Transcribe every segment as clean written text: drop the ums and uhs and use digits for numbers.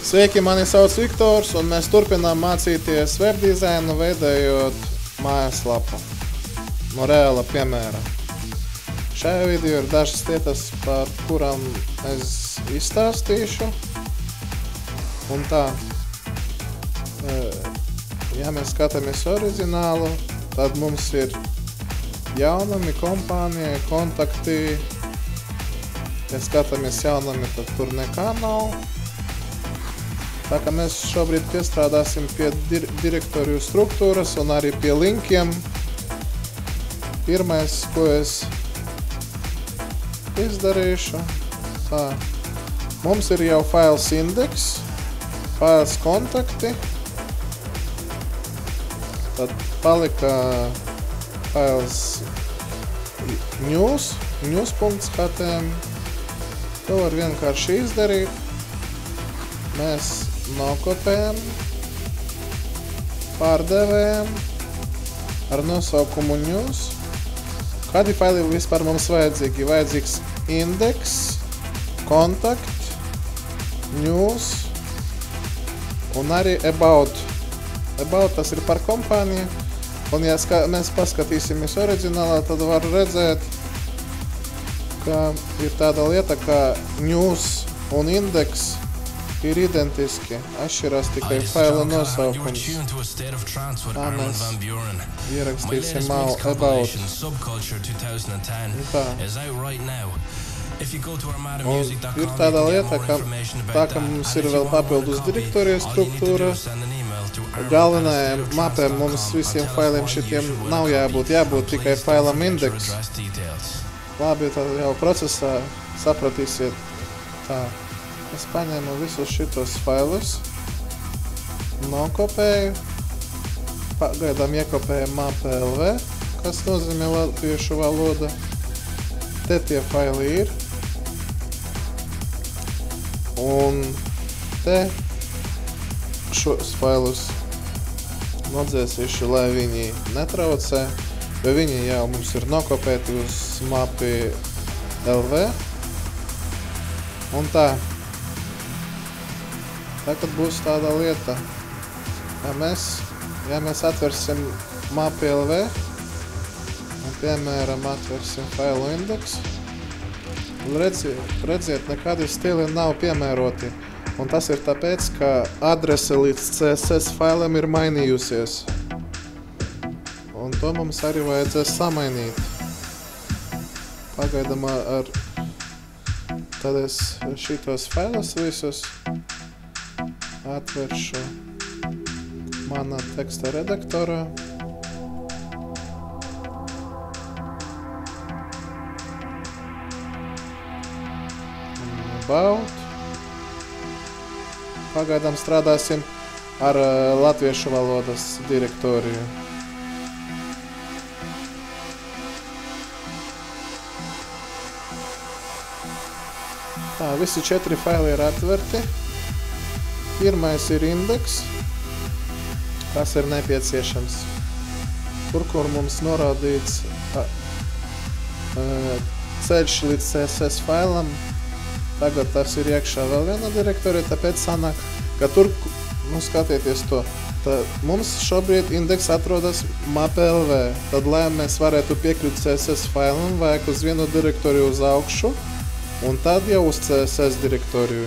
Sveiki, mani sauc Viktors, un mēs turpinām mācīties webdizainu, veidojot mājaslapu no reāla piemēra. Šajā video ir dažas lietas, par kurām es izstāstīšu. Un tā, ja mēs skatāmies oriģinālu, tad mums ir jaunumi, kompānija, kontakti. Ja skatāmies jaunumi, tad tur nekā nav. Tā kā mēs šobrīd piestrādāsim pie direktoriju struktūras un arī pie linkiem. Pirmais, ko es izdarīšu, tā. Mums ir jau fails indeks, fails kontakti. Tad palika fails news.html. To var vienkārši izdarīt. Mēs nokopējam, pārdevējam ar nosaukumu news. Kādi faili vispār mums vajadzīgi? Vajadzīgs indeks, kontakt, news un arī about. About tas ir par kompāniju. Un ja mēs paskatīsimies oriģinālā, tad var redzēt, ka ir tāda lieta, kā news un indeks ir identiski, atšķirās tikai faila nosaukums. Tā mēs ierakstīsim about. Tā. Un ir tāda lieta, ka tā, ka mums ir vēl papildus direktorijas struktūra, galvenajiem mapēm mums visiem failiem šitiem nav jābūt tikai failam indeks. Labi, tad jau procesā sapratīsiet tā. Es paņēmu visus šitos failus, nokopēju, pagaidām iekopēju map.lv, kas nozīmē latviešu valoda. Te tie faili ir. Un te šos failus nodzēsīšu, lai viņi netraucē, jo viņi jau mums ir nokopēti uz map.lv. Un tā. Tagad būs tāda lieta, ja mēs atversim map.lv un, piemēram, atversim failu indeks, redziet, nekādi stili nav piemēroti. Un tas ir tāpēc, ka adrese līdz CSS failam ir mainījusies. Un to mums arī vajadzēs samainīt. Pagaidām tad es šitos failus visus atveršu mana teksta redaktorā. About. Pagaidām strādāsim ar latviešu valodas direktoriju. Tā, visi 4 faili ir atverti. Pirmais ir indeks, kas ir nepieciešams. Kur mums norādīts ceļš līdz CSS failam. Tagad tas ir iekšā vēl viena direktorija, tāpēc sanāk, ka tur, skatieties to, mums šobrīd indeks atrodas map.lv. Tad, lai mēs varētu piekļūt CSS failam, vajag uz vienu direktoriju uz augšu, un tad jau uz CSS direktoriju.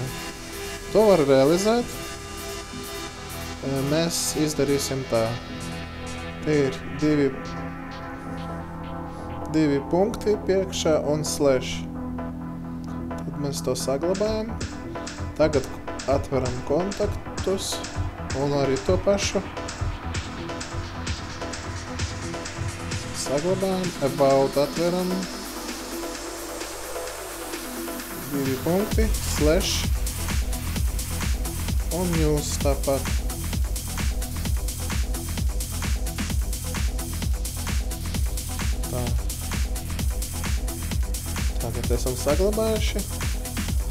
To var realizēt. Mēs izdarīsim tā. Te ir divi punkti priekšā un slash. Tad mēs to saglabājam. Tagad atveram kontaktus un arī to pašu. Saglabājam, about atveram. 2 punkti, slash. Un news tāpat. Tā. Tagad esam saglabājuši.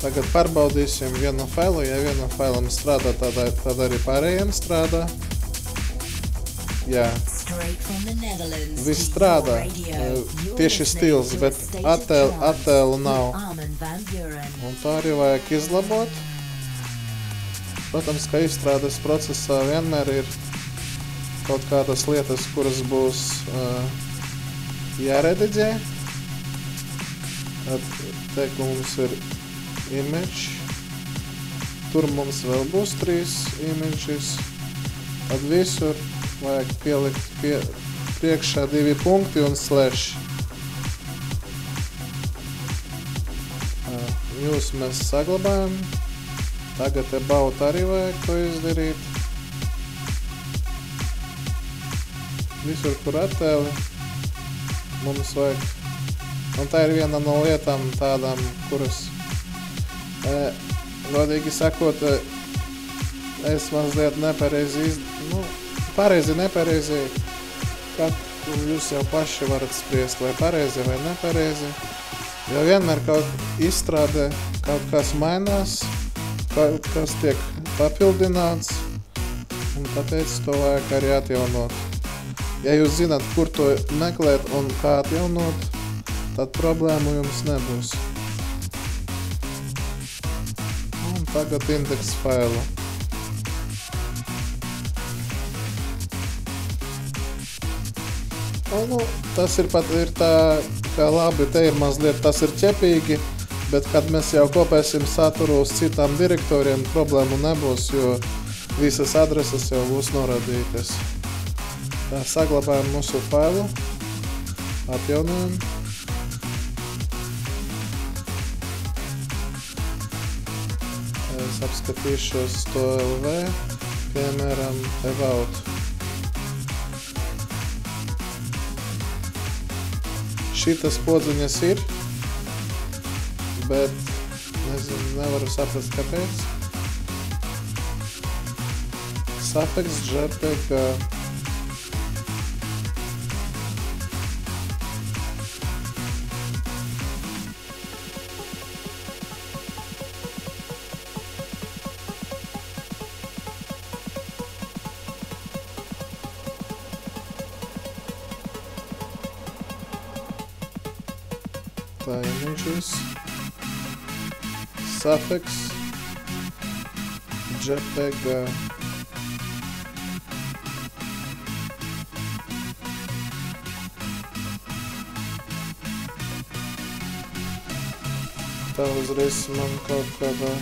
Tagad pārbaudīsim vienu failu. Ja vienam failam strādā, tad arī pārējiem strādā. Jā. Viss strādā. Tieši stils, bet attēlu nav. Un tā arī vajag izlabot. Protams, ka izstrādes procesā vienmēr ir kaut kādas lietas, kuras būs jārediģē. Tad te mums ir image. Tur mums vēl būs 3 images. Tad visur vajag pielikt priekšā 2 punkti un slash. Jūs mēs saglabājam. Tagad about arī vajag to izdarīt. Visur, kur attēli, mums vajag. Un tā ir viena no lietām tādām, kuras, godīgi sakot, es mazliet nepareizi nepareizi, kad jūs jau paši varat spriest, vai pareizi vai nepareizi. Jo vienmēr kaut izstrādē, kaut kas mainās, kaut kas tiek papildināts, un tāpēc to vajag arī atjaunot. Ja jūs zināt, kur to meklēt un kā atjaunot, tad problēmu jums nebūs. Un tagad indeks failu. Nu, tas ir pat tā, kā labi, te ir mazliet, tas ir ķepīgi, bet kad mēs jau kopēsim saturu uz citām direktoriem, problēmu nebūs, jo visas adreses jau būs norādītas. Tā, saglabājam mūsu failu, atjaunojam. Es apskatīšos to LV, piemēram, about. Šitas podziņas ir, bet nezinu, nevaru saprast, kāpēc. Suffix JPG. Tā images, suffix, JPG. Tā uzreiz man kaut kādā...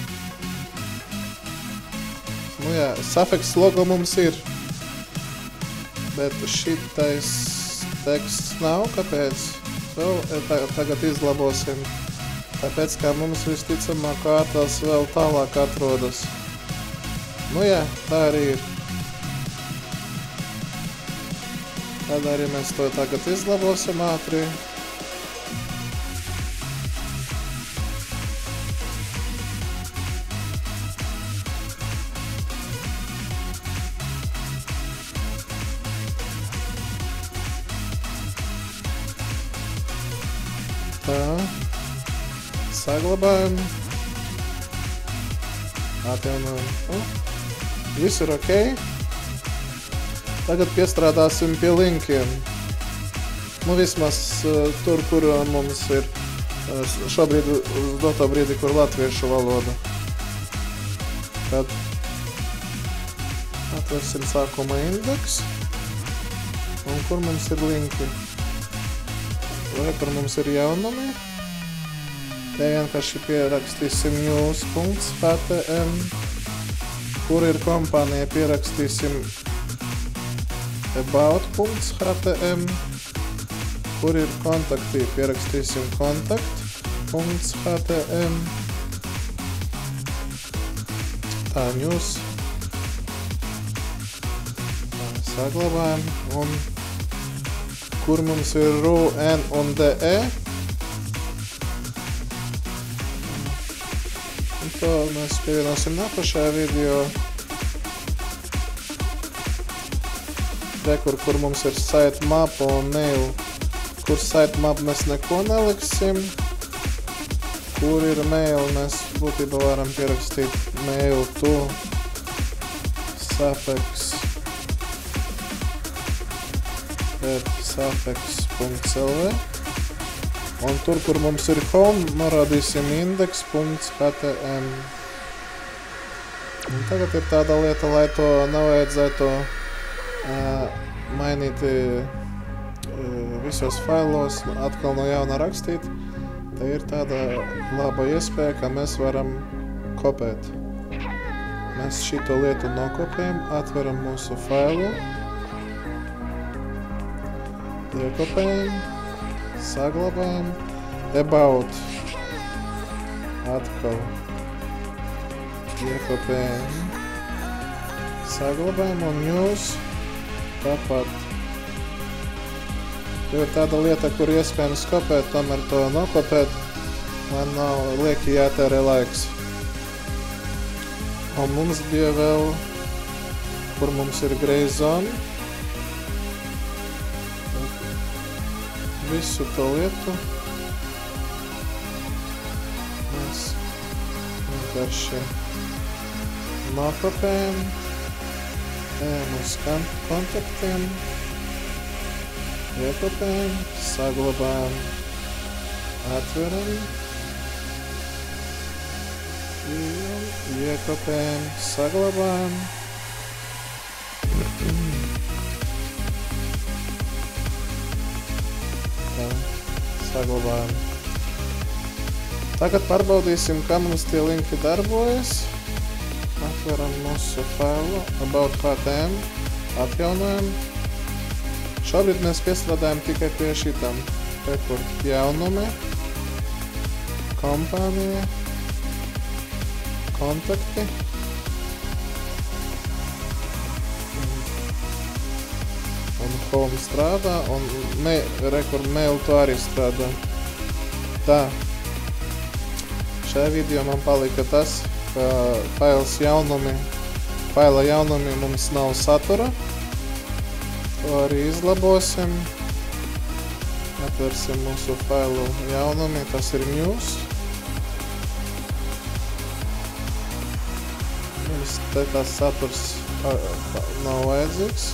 Nu jā, suffix logo mums ir, bet šitais teksts nav, kāpēc? Tagad izlabosim, tāpēc, kā mums visticamāk attēls vēl tālāk atrodas. Nu jā, tā arī ir. Tad arī mēs to tagad izlabosim ātri. Tā, saglabājam, atjaunojam. Viss ir ok. Tagad piestrādāsim pie linkiem. Nu, vismaz tur, kur mums ir šobrīd uz doto brīdi, kur latviešu valoda. Tad atversim sākuma indeks. Un kur mums ir linki? Vai tur mums ir jaunumi? Te vienkārši pierakstīsim news.htm. Kur ir kompānija, pierakstīsim about.htm. Kur ir kontakti, pierakstīsim kontakt.htm. Tā, news. Tā, saglabājam. Un kur mums ir RU, N un DE. Un to mēs pievienosim nākošajā video. Kur mums ir sitemap un mail. Kur sitemap mēs neko neliksim. Kur ir mail, mēs būtībā varam pierakstīt mail to suffix. Suffix.lv. Un tur, kur mums ir home, norādīsim index.htm. Un tagad ir tāda lieta, lai to nevajadzētu mainīt visos failos, atkal no jauna rakstīt. Te ir tāda laba iespēja, ka mēs varam kopēt. Mēs šito lietu nokopējam, atveram mūsu failu, iekopējam, saglabājam, about, atkal, iekopējam, saglabājam un news tāpat. Ir tāda lieta, kur iespējams kopēt, tomēr to nokopēt, man nav lieki jātērē laiks. Un mums bija vēl, kur mums ir grey zone. Visu to lietu mēs vienkārši nokopējam, ejam uz kontaktiem, iekopējam, saglabājam, atveram, iekopējam, saglabājam. Tā, saglabājam. Tagad pārbaudīsim, kā mums tie linki darbojas. Atveram mūsu failu about HTM, atjaunojam. Šobrīd mēs piestrādājam tikai pie šitam. Te, kur jaunumi, kompānija, kontakti. Un home strādā, un rekur mail to arī strādā. Tā. Šajā video man palika tas, ka faila jaunumi mums nav satura. To arī izlabosim. Atversim mūsu failu jaunumi, tas ir news. Mums te tās saturs nav vajadzīgs.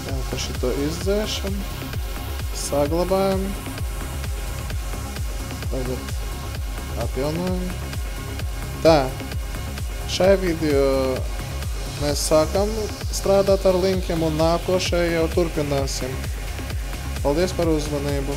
Vienkārši to izdzēšam, saglabājam. Tagad atjaunojam. Tā, šai video mēs sākam strādāt ar linkiem un nākošajā jau turpināsim. Paldies par uzmanību!